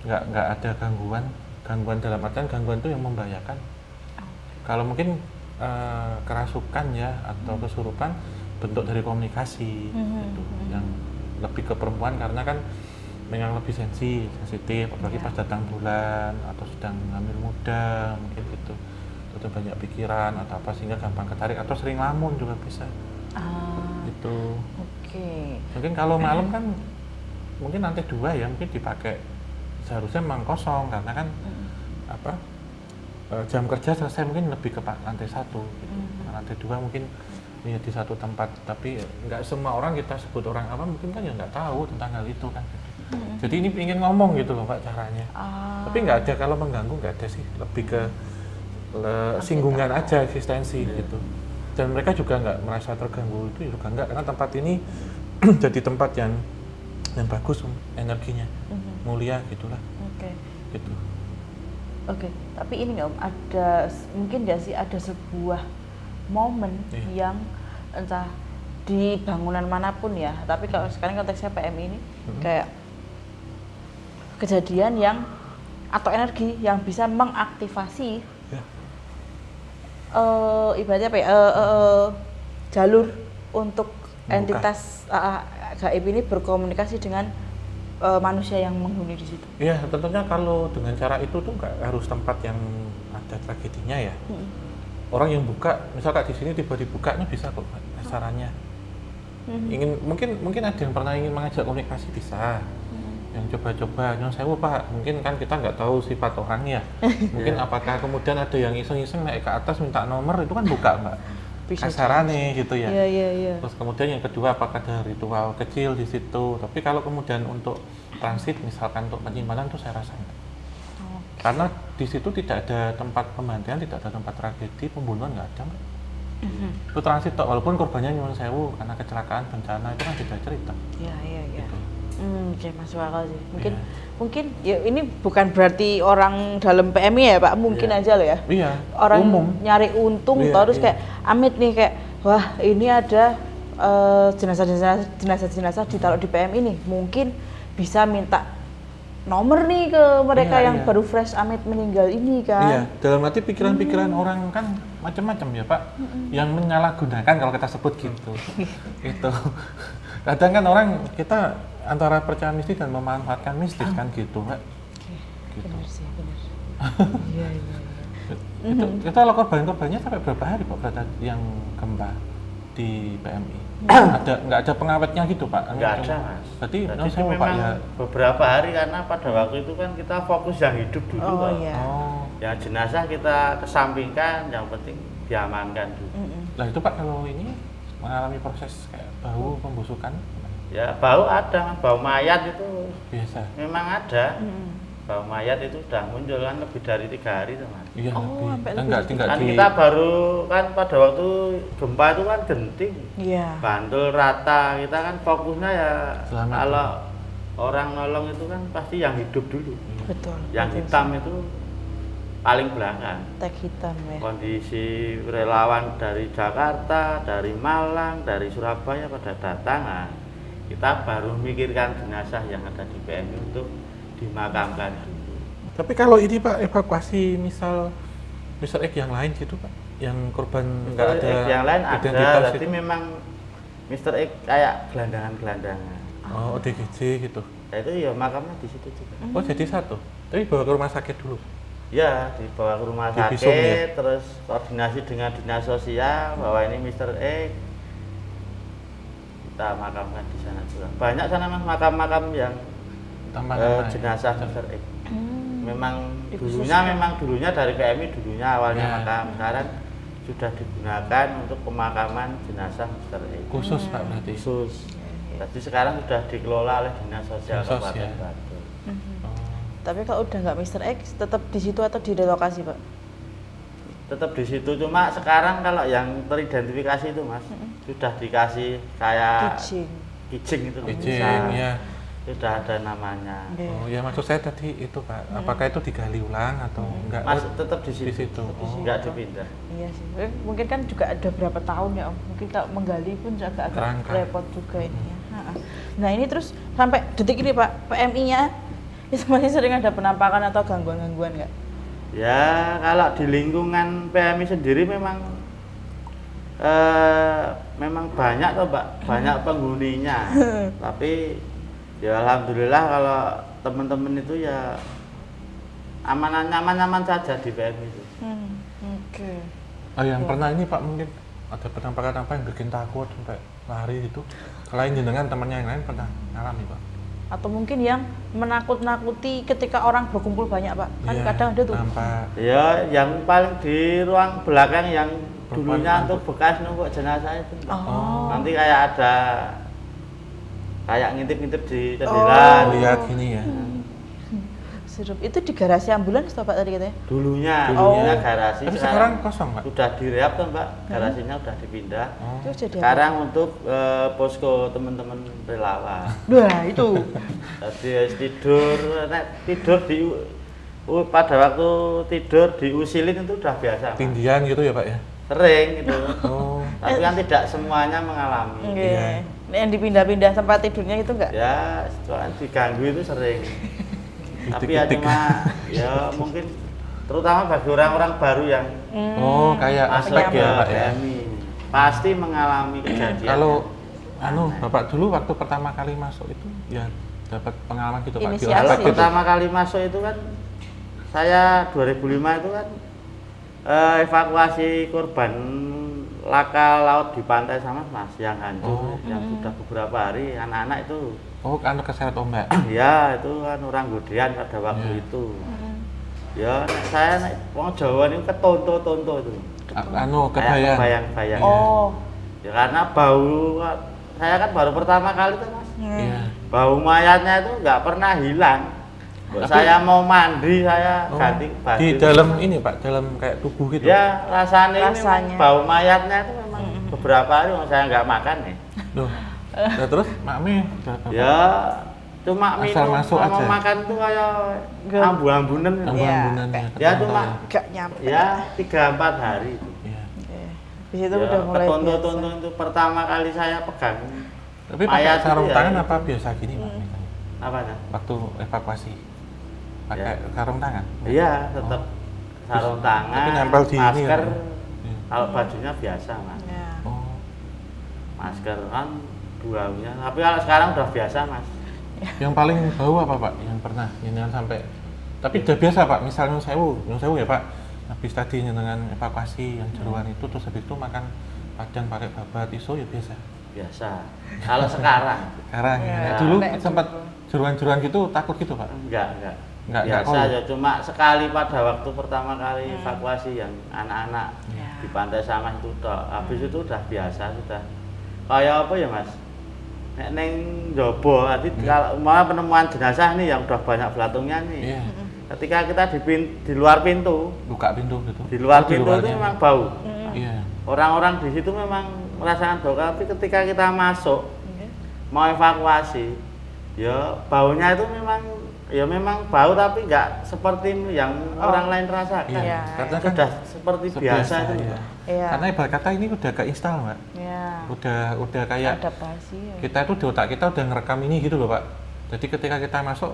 Nggak ada gangguan dalam artian gangguan itu yang membahayakan. Kalau mungkin kerasukan ya atau kesurupan bentuk dari komunikasi gitu, yang lebih ke perempuan karena kan memang lebih sensitif, apalagi pas datang bulan atau sedang hamil muda mungkin gitu, atau banyak pikiran atau apa sehingga gampang ketarik, atau sering lamun juga bisa. Gitu. Mungkin kalau malam kan mungkin lantai 2 ya, mungkin dipakai seharusnya memang kosong karena kan jam kerja selesai, mungkin lebih ke lantai 1 gitu. Lantai 2 mungkin ya di satu tempat, tapi nggak semua orang kita sebut orang apa mungkin kan ya nggak tahu tentang hal itu kan. Jadi ini ingin ngomong gitu loh Pak caranya. Tapi nggak ada, kalau mengganggu nggak ada sih, lebih ke singgungan aja eksistensi gitu. Dan mereka juga nggak merasa terganggu itu juga enggak, karena tempat ini jadi tempat yang bagus energinya, mulia gitulah. Gitu. Tapi ini nggak Om, ada mungkin nggak sih ada sebuah momen yang entah di bangunan manapun ya, tapi kalau sekarang konteksnya PMI ini kayak kejadian yang atau energi yang bisa mengaktifasi ibaratnya apa ya, jalur untuk entitas gaib ini berkomunikasi dengan manusia yang menghuni di situ. Iya, tentunya kalau dengan cara itu tuh nggak harus tempat yang ada tragedinya ya. Orang yang buka, misalkan di sini tiba dibuka, ini bisa kok sarannya. Mungkin ada yang pernah ingin mengajak komunikasi bisa. Yang coba-coba, nyun sewu Pak, mungkin kan kita nggak tahu sifat orangnya. Mungkin apakah kemudian ada yang iseng-iseng naik ke atas minta nomor, itu kan buka Mbak. Kasarannya gitu ya. Terus kemudian yang kedua, apakah ada ritual kecil di situ. Tapi kalau kemudian untuk transit, misalkan untuk penyimpanan itu saya rasa enggak. Karena di situ tidak ada tempat pemandian, tidak ada tempat tragedi, pembunuhan nggak ada Mbak. Itu transit toh, walaupun korbannya nyun sewu karena kecelakaan bencana itu kan tidak cerita. Gitu. Oke, masuk akal sih. Mungkin ya ini bukan berarti orang dalam PMI ya Pak, mungkin aja loh ya. Orang umum nyari untung terus kayak amit nih kayak wah ini ada jenazah ditaruh di PMI nih, mungkin bisa minta nomor nih ke mereka yang baru fresh amit meninggal ini kan. Iya, dalam arti pikiran-pikiran orang kan macam-macam ya Pak, yang menyalahgunakan kalau kita sebut gitu. Itu kadang kan orang kita antara percaya mistis dan memanfaatkan mistis kan gitu Mbak. Gitu. Benar sih, benar. Iya. Itu kita kalau korbannya sampai berapa hari Pak berarti yang gempa di PMI? Nggak ada pengawetnya gitu Pak? Nggak ada Mas. Berarti memang Pak ya beberapa hari, karena pada waktu itu kan kita fokus yang hidup dulu yang jenazah kita kesampingkan, yang penting diamankan dulu. Nah itu Pak kalau ini mengalami proses kayak bau pembusukan? Ya bau ada, bau mayat itu biasa. Memang ada. bau mayat itu sudah muncul kan lebih dari 3 hari tuh mas. Iya, Oh, sampai kita lebih nggak Kan di kita baru kan pada waktu gempa itu kan genting, Iya. Bantul rata, kita kan fokusnya ya Selamat kalau orang nolong itu kan pasti yang hidup dulu, Betul. yang betul hitam sih. itu paling belakang. Tag hitam ya. Kondisi relawan dari Jakarta, dari Malang, dari Surabaya pada datang, nah, kita baru memikirkan jenazah yang ada di PMI untuk dimakamkan dulu. Tapi kalau ini Pak, evakuasi misal Mr. X yang lain gitu Pak, yang korban nggak ada yang lain identitas ada, jadi itu? memang Mr. X kayak gelandangan-gelandangan. Oh, ODGJ gitu. Nah, itu ya makamnya di situ juga. Oh, jadi satu. Tapi bawa ke rumah sakit dulu. Ya, dibawa ke rumah Di sakit, Bisum, ya? terus koordinasi dengan dinas sosial bahwa ini Mr. X kita makamkan di sana juga. Banyak sana mas makam-makam yang Tambah nama ya? jenazah Mr. X. Memang Dikhususkan. dulunya dari PMI dulunya awalnya Ya. makam, sekarang sudah digunakan untuk pemakaman jenazah Mr. X. Khusus Pak berarti. Khusus. Jadi sekarang sudah dikelola oleh dinas sosial Dinas Kabupaten sosial. Batu. Oh. Tapi kalau udah nggak Mr. X, tetap di situ atau direlokasi Pak? Tetap di situ, cuma sekarang kalau yang teridentifikasi itu mas sudah dikasih kayak Kijing. kijing itu loh, Kijing, bisa. ya. Sudah ada namanya. Oke. Oh ya maksud saya tadi itu Pak, apakah itu digali ulang atau enggak? Mas Oh, tetap di di situ, situ. Oh. nggak dipindah. Iya sih. Mungkin kan juga ada berapa tahun ya Om. Mungkin kalau menggali pun agak Kerangka. repot juga ini ya. Ha-ha. Nah ini terus sampai detik ini Pak, PMI-nya itu masih sering ada penampakan atau gangguan-gangguan nggak? Ya kalau di lingkungan PMI sendiri memang memang banyak toh Mbak, banyak penghuninya. Tapi ya alhamdulillah kalau teman-teman itu ya nyaman-nyaman saja di PMI itu. Oke. Oh, yang pernah ini Pak mungkin ada penampakan apa yang bikin takut sampai lari itu? Selain jenengan temannya yang lain pernah ngalami Pak? Atau mungkin yang menakut-nakuti ketika orang berkumpul banyak Pak? Kan Iya, kadang ada tuh. nampak. Ya yang paling di ruang belakang yang Perempuan dulunya angkut. untuk bekas numpuk jenazah itu. Mbak. Oh. Nanti kayak ada kayak ngintip-ngintip di Oh. jendela. Lihat gini ya. Serup. Itu di garasi ambulans toh Pak tadi katanya? Dulunya Oh. garasi. Tapi sekarang kosong Pak? sudah direhab tuh Mbak, garasinya sudah dipindah. Oh. Itu jadi apa? Sekarang untuk posko teman-teman relawan. Wah, itu. Tadi tidur, tidur pada waktu tidur diusilin itu udah biasa. Mbak. Tindian gitu ya Pak ya? Sering gitu. Oh. Tapi kan tidak semuanya mengalami. Oke. Iya. Nah, yang dipindah-pindah tempat tidurnya itu enggak? Ya, soalnya diganggu itu sering. Tapi ya Titik-titik. cuma ya mungkin terutama bagi orang-orang baru yang Oh, kayak masuk aspek ke ya Pak ya? PMI pasti mengalami kejadian. Kalau Bapak dulu waktu pertama kali masuk itu ya dapat pengalaman gitu Pak? Di Inisiasi. Kalau aspek gitu. pertama kali masuk itu kan saya 2005 itu kan evakuasi korban laka laut di pantai sama Mas yang hancur Oh. yang sudah beberapa hari anak-anak itu Oh, anu keseret ombak. ya itu kan orang Godean pada waktu Ya. itu ya saya wong Jawa ini ketonto-tonto itu Anu kayak kebayang. bayang-bayang Oh. ya karena bau saya kan baru pertama kali tuh Mas Iya. bau mayatnya itu nggak pernah hilang. Tapi- Saya mau mandi, saya Oh, ganti baju. di dalam ini Pak, dalam kayak tubuh gitu. Ya rasanya, Rasanya. Memang bau mayatnya itu memang beberapa hari saya nggak makan nih. Loh. Nah, terus Makmi Ya cuma Asal minum masuk sama aja. makan tuh kayak Gak. ambu-ambunan. ambun-ambunannya. Ya cuma Enggak nyampe. ya 3-4 hari. Iya. Oke. Di situ Ya, udah mulai ketonto-tonto itu pertama kali saya pegang. Tapi pakai Mayat itu sarung ya, tangan itu. apa biasa gini Pak? misalnya? Apanya? Waktu evakuasi pakai Ya. sarung tangan? Iya, tetap Oh. sarung tangan, Tapi nempel di ini masker. ya? Iya. Kalau bajunya biasa, Mas. Ya. Oh. Masker kan baunya. Tapi kalau sekarang udah biasa, Mas. Yang paling bau apa Pak? Yang pernah jenengan sampai tapi udah biasa Pak, misalnya nyun sewu ya Pak. Habis tadi jenengan evakuasi yang jeruan itu terus habis itu makan padang pakai babat iso ya biasa. Biasa. Kalau sekarang Sekarang Ya, ya. Dulu nek sempat dulu. jeruan-jeruan gitu takut gitu Pak. enggak. Enggak Biasa kau. aja, cuma sekali pada waktu pertama kali evakuasi yang anak-anak Ya. di Pantai Samas itu toh. Habis itu udah biasa sudah. Kayak apa ya, Mas? Nek neng jobo, tadi kalau mau penemuan jenazah nih yang udah banyak belatungnya nih. Iya. ketika kita di luar pintu, buka pintu gitu. di luar Oh, pintu itu luarnya. memang bau. Iya. Orang-orang di situ memang merasakan bau, tapi ketika kita masuk Oke. mau evakuasi, ya baunya itu memang bau tapi nggak seperti yang orang lain rasakan. Iya. Iya, Karena kan Sudah seperti biasa itu. ya. Iya. Karena ibarat kata ini udah keinstal, Mbak. Ya. Udah kayak Adaptasi. Ya. kita itu di otak kita udah ngerekam ini gitu loh, Pak. Jadi ketika kita masuk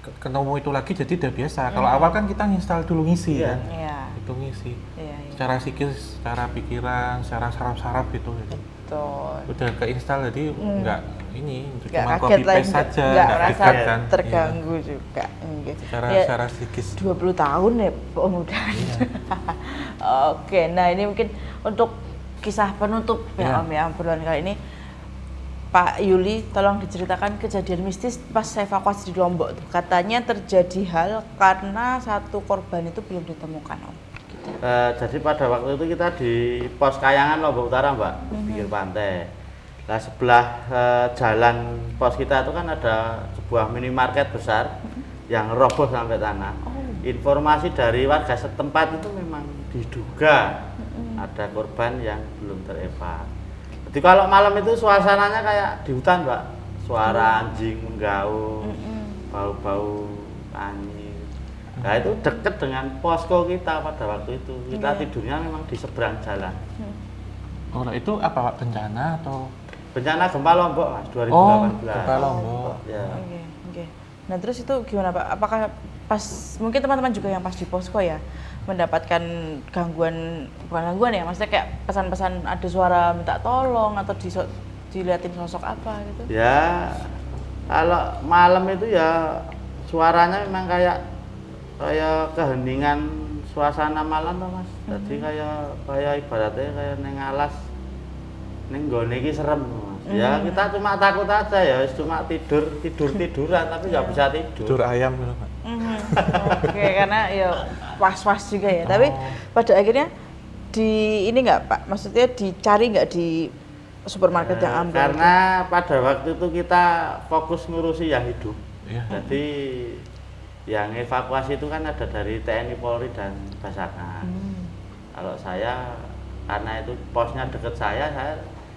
ketemu itu lagi jadi udah biasa. Kalau awal kan kita nginstal dulu ngisi Iya. kan. Iya. Itu ngisi. Iya. Iya. Secara psikis, secara pikiran, secara saraf-saraf gitu. Betul. Udah keinstal jadi nggak ini Nggak cuma kaget copy lah, paste saja, nggak nggak merasa dekat kan. terganggu juga. Iya. Secara Secara psikis. 20 tahun ya pemudahan. Iya. Oke, nah ini mungkin untuk kisah penutup ya Iya. Om ya, obrolan kali ini. Pak Yuli, tolong diceritakan kejadian mistis pas evakuasi di Lombok tuh. Katanya terjadi hal karena satu korban itu belum ditemukan, Om. Jadi pada waktu itu kita di pos Kayangan Lombok Utara, Mbak, pinggir pantai. Nah, sebelah jalan pos kita itu kan ada sebuah minimarket besar yang roboh sampai tanah. Informasi dari warga setempat itu memang diduga ada korban yang belum terevakuasi. Jadi kalau malam itu suasananya kayak di hutan, Mbak. Suara anjing menggaung, bau-bau anyir. Nah itu deket dengan posko kita pada waktu itu. Kita tidurnya memang di seberang jalan. Oh, nah itu apa Pak, bencana atau? Bencana gempa Lombok, Mas, 2018. Oh, gempa Lombok. Ya. Oke, oke. Nah terus itu gimana Pak? Apakah pas mungkin teman-teman juga yang pas di posko ya mendapatkan gangguan, bukan gangguan ya, maksudnya kayak pesan-pesan ada suara minta tolong atau diliatin sosok apa gitu? Ya, kalau malam itu ya suaranya memang kayak keheningan suasana malam tuh Mas. Jadi kayak ibaratnya kayak neng alas, neng gone iki serem Mas. Ya kita cuma takut aja ya, cuma tiduran tapi nggak bisa tidur. Tidur ayam gitu Pak. Oke, karena ya was-was juga ya. Tapi pada akhirnya di ini nggak Pak? Maksudnya dicari nggak di supermarket yang ambil? Karena pada waktu itu kita fokus ngurusi yang hidup. Iya. Jadi yang evakuasi itu kan ada dari TNI Polri dan Basarnas. Kalau saya karena itu posnya deket saya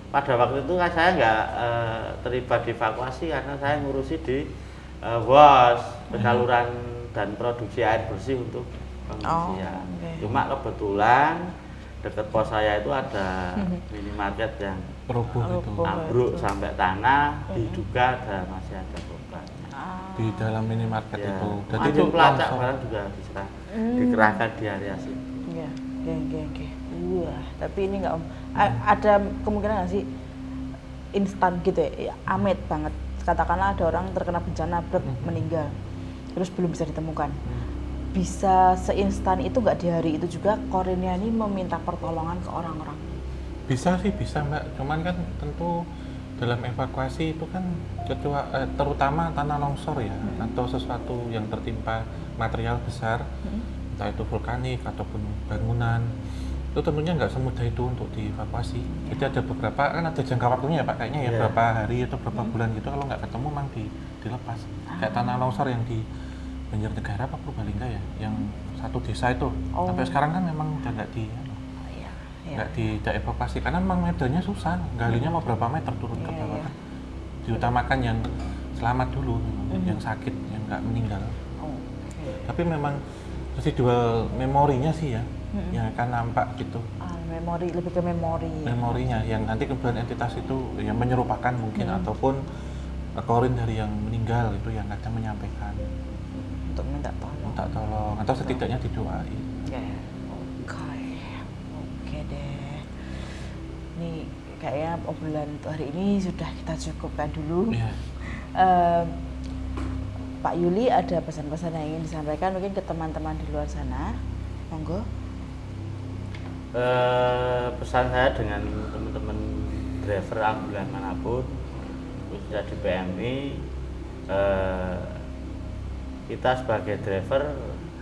pada waktu itu kan saya nggak terlibat di evakuasi karena saya ngurusi di WOS, penyaluran dan produksi air bersih untuk pengungsian. oke. Cuma kebetulan deket pos saya itu ada minimarket yang Roboh gitu. Roboh. ambruk sampai tanah, diduga masih ada korban. Di dalam minimarket Ya, itu. Jadi anjing itu pelacak langsung. barang juga dikerahkan di area situ. Iya, oke. Wah, tapi ini nggak Om. Ada kemungkinan nggak sih instan gitu ya, amit banget. Katakanlah ada orang terkena bencana berat meninggal, terus belum bisa ditemukan. Bisa seinstan itu nggak di hari itu juga Koreniani meminta pertolongan ke orang-orang? Bisa sih, bisa Mbak. Cuman kan tentu dalam evakuasi itu kan terutama tanah longsor ya, atau sesuatu yang tertimpa material besar, entah itu vulkanik ataupun bangunan, itu tentunya nggak semudah itu untuk dievakuasi. Jadi ada beberapa, kan ada jangka waktunya ya Pak, kayaknya ya berapa hari atau berapa bulan gitu, kalau nggak ketemu memang dilepas. Kayak tanah longsor yang di Banjarnegara apa Purbalingga ya, yang satu desa itu, sampai sekarang kan memang udah nggak dievakuasi karena memang medannya susah, galinya mau berapa meter turun ke bawah kan. Diutamakan yang selamat dulu, yang sakit, yang nggak meninggal. Tapi memang residual memorinya sih ya, yang akan nampak gitu. Memori, lebih ke memori. Memorinya yang nanti kemudian entitas itu yang menyerupakan mungkin ataupun korin dari yang meninggal itu yang kadang menyampaikan Untuk minta tolong. atau setidaknya didoain. Oke deh. Nih kayaknya obrolan untuk hari ini sudah kita cukupkan dulu. Iya. Pak Yuli, ada pesan-pesan yang ingin disampaikan mungkin ke teman-teman di luar sana? Monggo. Pesan saya dengan teman-teman driver ambulan manapun, khususnya di PMI, kita sebagai driver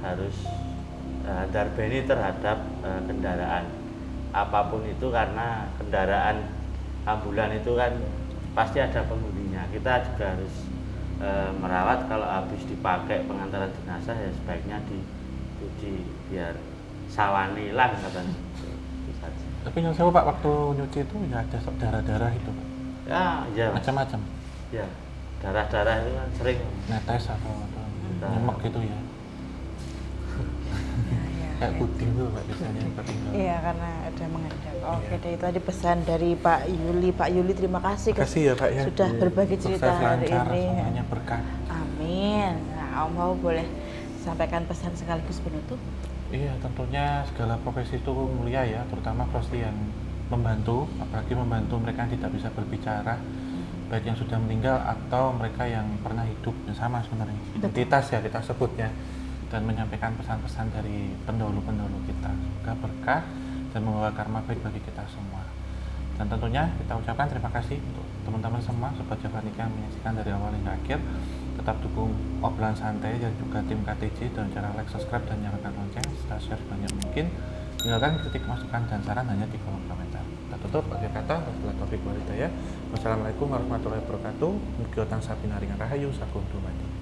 harus darbeni terhadap kendaraan apapun itu, karena kendaraan ambulan itu kan pasti ada penghuninya. Kita juga harus merawat kalau habis dipakai pengantaran jenazah ya sebaiknya dicuci biar sawani hilang katanya. Itu saja. Tapi yang saya Pak waktu nyuci itu ya ada darah-darah itu Pak. Ya, iya Mas. Macam-macam. Ya, darah-darah itu kan sering. Netes atau nyemek gitu ya. Kayak puding tuh Pak biasanya ketinggal. Iya, karena ada mengendap. Oke deh, itu tadi pesan dari Pak Yuli. Pak Yuli, terima kasih, Makasih ya Pak ya. sudah berbagi cerita Sukses, hari lancar, ini. semuanya berkah. Amin. Nah, Om mau boleh sampaikan pesan sekaligus penutup? Iya, tentunya segala profesi itu mulia ya, terutama profesi yang membantu, apalagi membantu mereka yang tidak bisa berbicara, baik yang sudah meninggal atau mereka yang pernah hidup, sama sebenarnya. Identitas ya kita sebutnya, dan menyampaikan pesan-pesan dari pendahulu-pendahulu kita. Semoga berkah dan membawa karma baik bagi kita semua. Dan tentunya kita ucapkan terima kasih untuk teman-teman semua, Sobat Javanika yang menyaksikan dari awal hingga akhir. Tetap dukung obrolan santai dan juga tim KTJ dengan cara like, subscribe, dan nyalakan lonceng serta share sebanyak mungkin. Tinggalkan kritik, masukan, dan saran hanya di kolom komentar. Kita tutup akhir kata. Wassalamualaikum warahmatullahi wabarakatuh. Wassalamualaikum warahmatullahi wabarakatuh. Mugi wonten sapinaringan rahayu sakum dumadi.